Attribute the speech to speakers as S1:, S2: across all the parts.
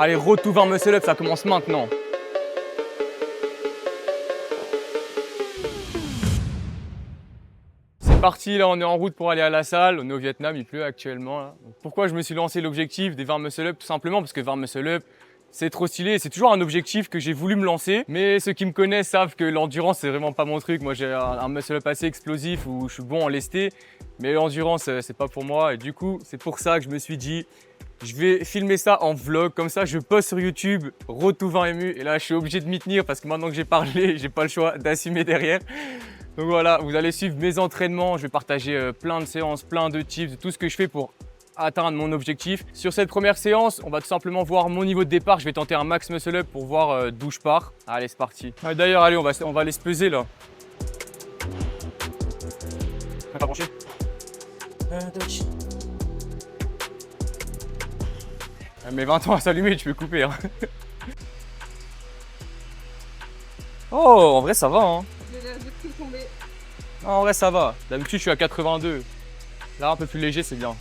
S1: Allez, road to 20 muscle up, ça commence maintenant. C'est parti, là on est en route pour aller à la salle. On est au Vietnam, il pleut actuellement. Là. Donc, pourquoi je me suis lancé l'objectif des 20 muscle up? Tout simplement parce que 20 muscle up, c'est trop stylé. C'est toujours un objectif que j'ai voulu me lancer. Mais ceux qui me connaissent savent que l'endurance, c'est vraiment pas mon truc. Moi, j'ai un muscle up assez explosif où je suis bon en lesté. Mais l'endurance, c'est pas pour moi. Et du coup, c'est pour ça que je me suis dit, je vais filmer ça en vlog. Comme ça, je poste sur YouTube, Road to 20 MU. Et là, je suis obligé de m'y tenir parce que maintenant que j'ai parlé, j'ai pas le choix d'assumer derrière. Donc voilà, vous allez suivre mes entraînements. Je vais partager plein de séances, plein de tips, de tout ce que je fais pour atteindre mon objectif. Sur cette première séance, on va tout simplement voir mon niveau de départ. Je vais tenter un max muscle up pour voir d'où je pars. Allez, c'est parti. D'ailleurs, allez, on va aller se peser là. Pas branché. Mais 20 ans à s'allumer, tu peux couper. Hein. Oh, en vrai, ça va. Hein. Non, en vrai, ça va. D'habitude, je suis à 82. Là, un peu plus léger, c'est bien.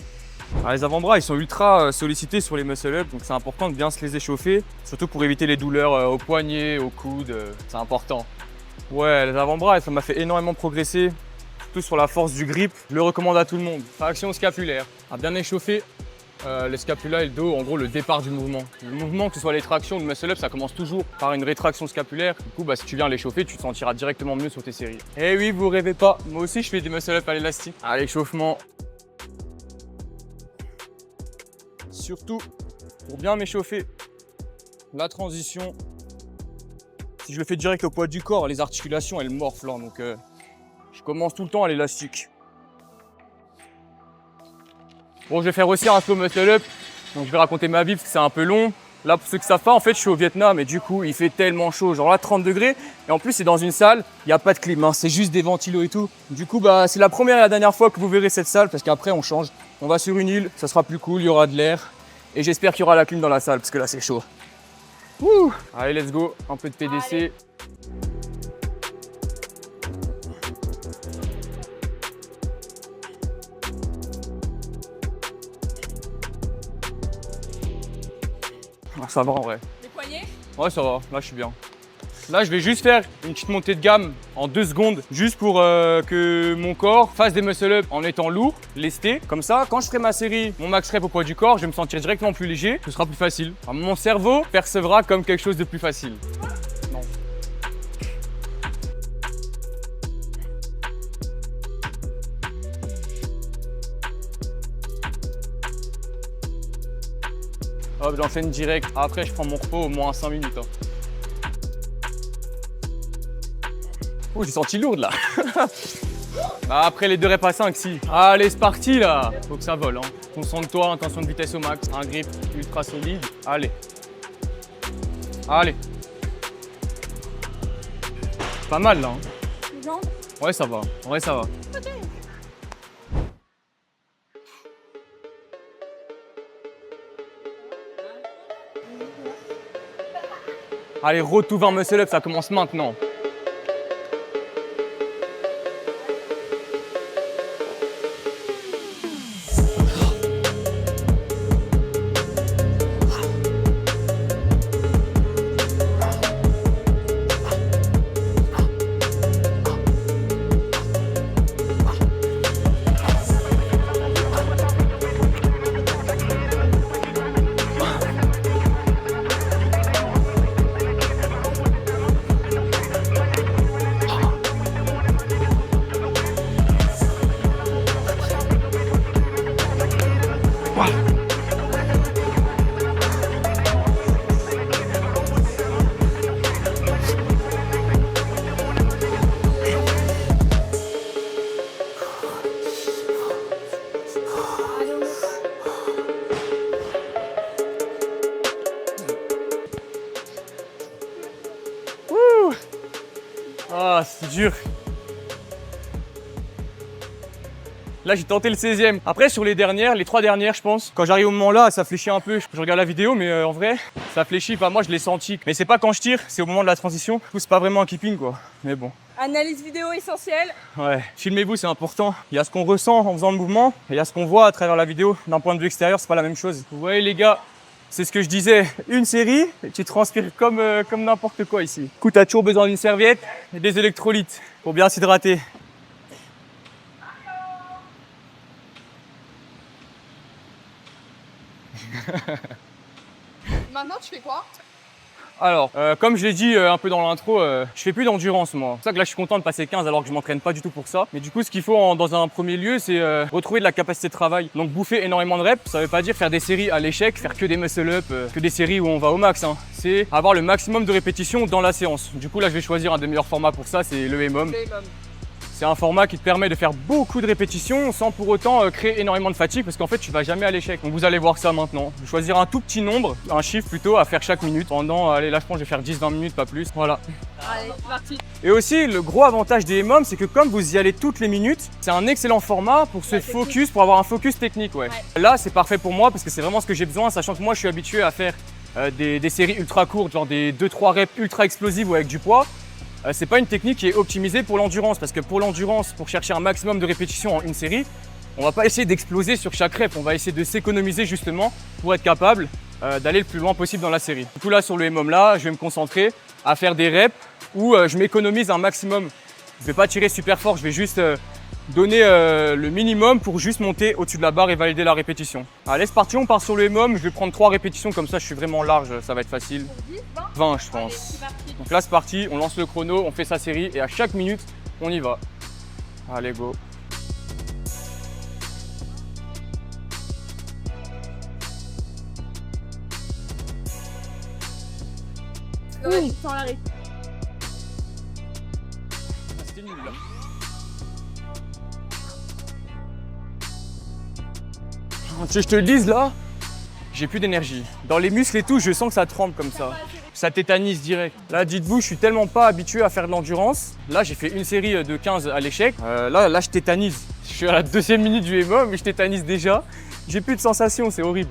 S1: Alors, les avant-bras, ils sont ultra sollicités sur les muscle-up, donc c'est important de bien se les échauffer, surtout pour éviter les douleurs aux poignets, aux coudes, c'est important. Ouais, les avant-bras, ça m'a fait énormément progresser, surtout sur la force du grip. Je le recommande à tout le monde. Traction scapulaire, à bien échauffer les scapulas et le dos, en gros le départ du mouvement. Le mouvement, que ce soit les tractions ou le muscle-up, ça commence toujours par une rétraction scapulaire. Du coup, si tu viens l'échauffer, tu te sentiras directement mieux sur tes séries. Et oui, vous rêvez pas, moi aussi je fais des muscle-up à l'élastique. À l'échauffement. Surtout, pour bien m'échauffer, la transition, si je le fais direct au poids du corps, les articulations elles morflent, donc je commence tout le temps à l'élastique. Bon, je vais faire aussi un slow muscle up, donc je vais raconter ma vie parce que c'est un peu long. Là, pour ceux qui savent pas, en fait, je suis au Vietnam et du coup, il fait tellement chaud, genre là 30 degrés. Et en plus, c'est dans une salle, il n'y a pas de clim, hein, c'est juste des ventilos et tout. Du coup, c'est la première et la dernière fois que vous verrez cette salle parce qu'après, on change. On va sur une île, ça sera plus cool, il y aura de l'air. Et j'espère qu'il y aura la clim dans la salle parce que là, c'est chaud. Ouh. Allez, let's go, un peu de PDC. Allez. Ça va en vrai.
S2: Les poignets?
S1: Ouais, ça va, là je suis bien. Là, je vais juste faire une petite montée de gamme en 2 secondes, juste pour que mon corps fasse des muscle-up en étant lourd, lesté. Comme ça, quand je ferai ma série, mon max rep au poids du corps, je vais me sentir directement plus léger, ce sera plus facile. Enfin, mon cerveau percevra comme quelque chose de plus facile. Non. Hop, j'enchaîne direct. Après, je prends mon repos au moins 5 minutes. Hein. Oh, j'ai senti lourde là. Après les 2 reps à 5, si. Allez, c'est parti là. Faut que ça vole. Hein. Concentre-toi, intention de vitesse au max. Un grip ultra solide. Allez. Allez. Pas mal là. Hein.
S2: Non.
S1: Ouais, ça va. Ouais, ça va. Okay. Allez, road to 20 muscle up, ça commence maintenant. Ah, c'est dur. Là, j'ai tenté le 16e. Après, sur les 3 dernières, je pense, quand j'arrive au moment là, ça fléchit un peu. Je regarde la vidéo, mais en vrai, ça fléchit pas. Moi, je l'ai senti. Mais c'est pas quand je tire, c'est au moment de la transition. Du coup, c'est pas vraiment un keeping, quoi. Mais bon.
S2: Analyse vidéo essentielle.
S1: Ouais, filmez-vous, c'est important. Il y a ce qu'on ressent en faisant le mouvement et il y a ce qu'on voit à travers la vidéo. D'un point de vue extérieur, c'est pas la même chose. Vous voyez, les gars, C'est ce que je disais, une série, et tu transpires comme n'importe quoi ici. Du coup, tu as toujours besoin d'une serviette et des électrolytes pour bien s'hydrater.
S2: Maintenant, tu fais quoi?
S1: Alors, comme je l'ai dit un peu dans l'intro, je fais plus d'endurance moi. C'est pour ça que là je suis content de passer 15 alors que je m'entraîne pas du tout pour ça. Mais du coup ce qu'il faut dans un premier lieu c'est retrouver de la capacité de travail. Donc bouffer énormément de reps, ça veut pas dire faire des séries à l'échec, faire que des muscle-up, que des séries où on va au max. Hein. C'est avoir le maximum de répétitions dans la séance. Du coup là je vais choisir un des meilleurs formats pour ça, c'est le EMOM. C'est un format qui te permet de faire beaucoup de répétitions sans pour autant créer énormément de fatigue parce qu'en fait tu vas jamais à l'échec. Donc vous allez voir ça maintenant. Je vais choisir un tout petit nombre, un chiffre plutôt à faire chaque minute pendant, allez là je pense que je vais faire 10-20 minutes, pas plus. Voilà.
S2: Allez, c'est parti.
S1: Et aussi le gros avantage des EMOM c'est que comme vous y allez toutes les minutes, c'est un excellent format pour se focus, pour avoir un focus technique. Ouais. Là c'est parfait pour moi parce que c'est vraiment ce que j'ai besoin, sachant que moi je suis habitué à faire des séries ultra courtes, genre des 2-3 reps ultra explosives ou avec du poids. C'est pas une technique qui est optimisée pour l'endurance parce que pour l'endurance, pour chercher un maximum de répétitions en une série, on va pas essayer d'exploser sur chaque rep, on va essayer de s'économiser justement pour être capable d'aller le plus loin possible dans la série. Du coup là sur le EMOM là, je vais me concentrer à faire des reps où je m'économise un maximum. Je vais pas tirer super fort, je vais juste donner le minimum pour juste monter au-dessus de la barre et valider la répétition. Allez c'est parti, on part sur le EMOM, je vais prendre 3 répétitions comme ça je suis vraiment large, ça va être facile. 20 je pense. Donc là c'est parti, on lance le chrono, on fait sa série et à chaque minute on y va. Allez go.
S2: Ouais, sans l'arrêt.
S1: C'était nul là. Je te le dise là, j'ai plus d'énergie. Dans les muscles et tout, je sens que ça tremble comme ça. Ça tétanise direct. Là, dites-vous, je suis tellement pas habitué à faire de l'endurance. Là, j'ai fait une série de 15 à l'échec. Là, je tétanise. Je suis à la 2e minute du EMOM, mais je tétanise déjà. J'ai plus de sensation, c'est horrible.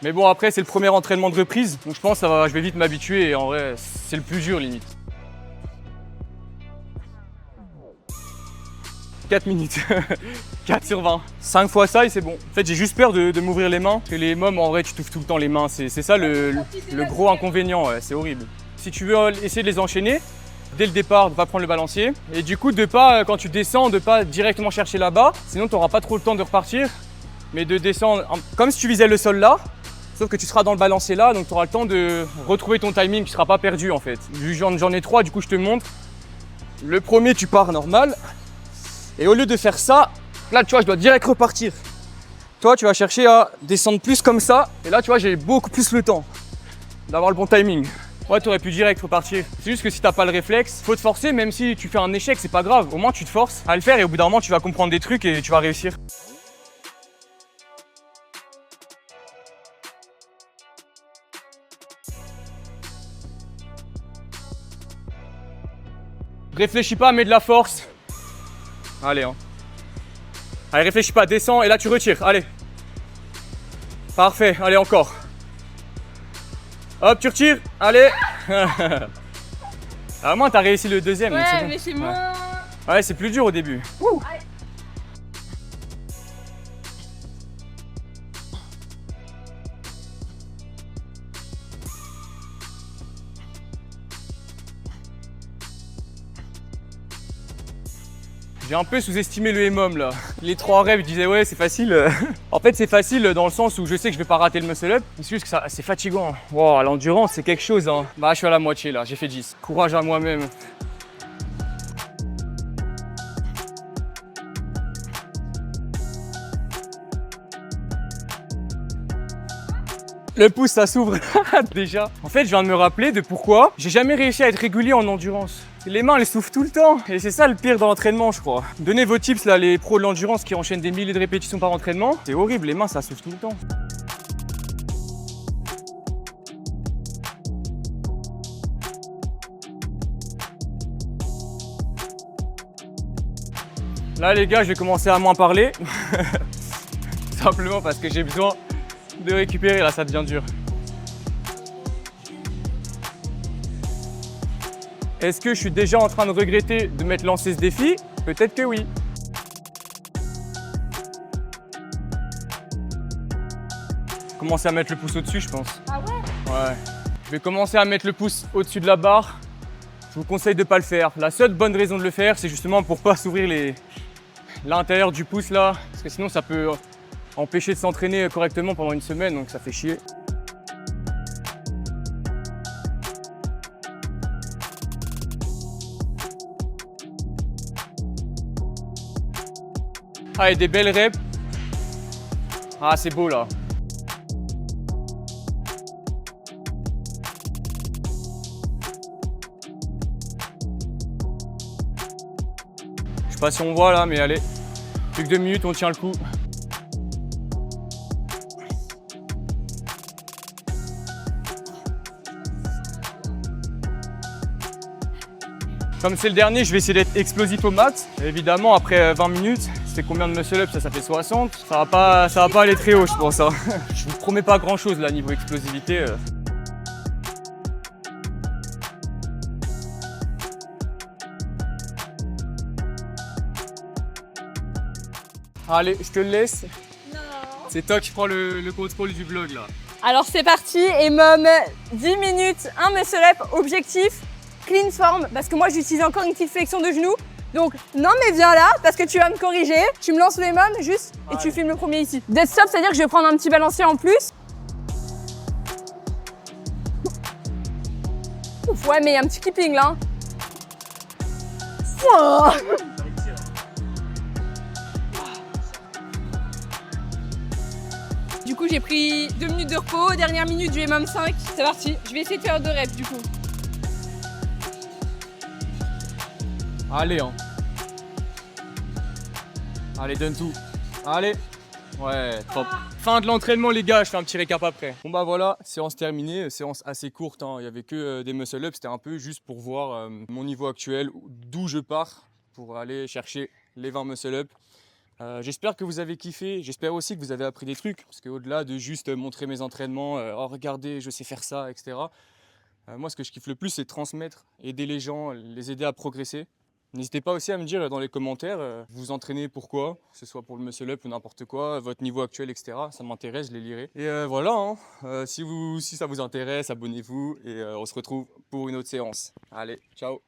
S1: Mais bon, après, c'est le premier entraînement de reprise. Donc je pense que je vais vite m'habituer et en vrai, c'est le plus dur limite. 4 minutes. 4 sur 20. 5 fois ça et c'est bon. En fait, j'ai juste peur de m'ouvrir les mains. Parce que les EMOM, en vrai, tu touffes tout le temps les mains. C'est ça le gros inconvénient. Ouais, c'est horrible. Si tu veux essayer de les enchaîner, dès le départ, de ne pas prendre le balancier. Et du coup, de pas, quand tu descends, de pas directement chercher là-bas. Sinon, tu n'auras pas trop le temps de repartir. Mais de descendre comme si tu visais le sol là. Sauf que tu seras dans le balancier là. Donc, tu auras le temps de retrouver ton timing. Tu ne seras pas perdu en fait. J'en ai 3, du coup, je te montre. Le premier, tu pars normal. Et au lieu de faire ça, là tu vois je dois direct repartir. Toi tu vas chercher à descendre plus comme ça. Et là tu vois j'ai beaucoup plus le temps d'avoir le bon timing. Ouais tu aurais pu direct repartir. C'est juste que si t'as pas le réflexe, faut te forcer même si tu fais un échec, c'est pas grave. Au moins tu te forces à le faire et au bout d'un moment tu vas comprendre des trucs et tu vas réussir. Réfléchis pas, mets de la force. Allez, hein. Allez, réfléchis pas, descends et là tu retires. Allez. Parfait, allez encore. Hop, tu retires. Allez. À moins t'as réussi le deuxième.
S2: Ouais,
S1: bon.
S2: mais c'est moins.
S1: Ouais, c'est plus dur au début. Ouh. J'ai un peu sous-estimé le EMOM là. Les 3 reps, je disais ouais c'est facile. En fait c'est facile dans le sens où je sais que je vais pas rater le muscle up. C'est juste que c'est fatigant. Wow, l'endurance c'est quelque chose hein. Bah je suis à la moitié là, j'ai fait 10. Courage à moi-même. Le pouce ça s'ouvre déjà. En fait je viens de me rappeler de pourquoi j'ai jamais réussi à être régulier en endurance. Les mains elles souffrent tout le temps et c'est ça le pire dans l'entraînement je crois. Donnez vos tips là, les pros de l'endurance qui enchaînent des milliers de répétitions par entraînement. C'est horrible, les mains ça souffre tout le temps. Là les gars je vais commencer à moins parler. Simplement parce que j'ai besoin de récupérer, là ça devient dur. Est-ce que je suis déjà en train de regretter de m'être lancé ce défi? Peut-être que oui. commencer à mettre le pouce au-dessus, je pense.
S2: Ah ouais?
S1: Ouais. Je vais commencer à mettre le pouce au-dessus de la barre. Je vous conseille de ne pas le faire. La seule bonne raison de le faire, c'est justement pour pas s'ouvrir l'intérieur du pouce là, parce que sinon ça peut empêcher de s'entraîner correctement pendant une semaine, donc ça fait chier. Ah, et des belles reps. Ah, c'est beau là. Je sais pas si on voit là, mais allez. Plus que 2 minutes, on tient le coup. Comme c'est le dernier, je vais essayer d'être explosif au max. Évidemment, après 20 minutes, c'est combien de muscle up? Ça fait 60. Ça va pas aller très haut, je pense. Hein. Je vous promets pas grand chose là niveau explosivité. Allez, je te le laisse.
S2: Non.
S1: C'est toi qui prends le contrôle du vlog là.
S2: Alors c'est parti, et Mom, 10 minutes, un muscle up, objectif, clean form, parce que moi j'utilise encore une petite flexion de genou. Donc non mais viens là, parce que tu vas me corriger, tu me lances les mômes juste, et tu filmes le premier ici. Dead stop, c'est-à-dire que je vais prendre un petit balancier en plus. Ouf, ouais mais il y a un petit keeping là. Ouah. Du coup j'ai pris 2 minutes de repos, dernière minute je vais même 5, c'est parti. Je vais essayer de faire 2 reps du coup.
S1: Allez, hein. Allez, donne tout. Allez. Ouais, top. Fin de l'entraînement, les gars. Je fais un petit récap après. Bon, bah voilà, séance terminée. Séance assez courte. Hein. Il n'y avait que des muscle-up. C'était un peu juste pour voir mon niveau actuel, d'où je pars pour aller chercher les 20 muscle-up. J'espère que vous avez kiffé. J'espère aussi que vous avez appris des trucs. Parce qu'au-delà de juste montrer mes entraînements, oh, regardez, je sais faire ça, etc. Moi, ce que je kiffe le plus, c'est transmettre, aider les gens, les aider à progresser. N'hésitez pas aussi à me dire dans les commentaires, vous vous entraînez pourquoi, que ce soit pour le muscle-up ou n'importe quoi, votre niveau actuel, etc. Ça m'intéresse, je les lirai. Et voilà, hein. Si ça vous intéresse, abonnez-vous et on se retrouve pour une autre séance. Allez, ciao!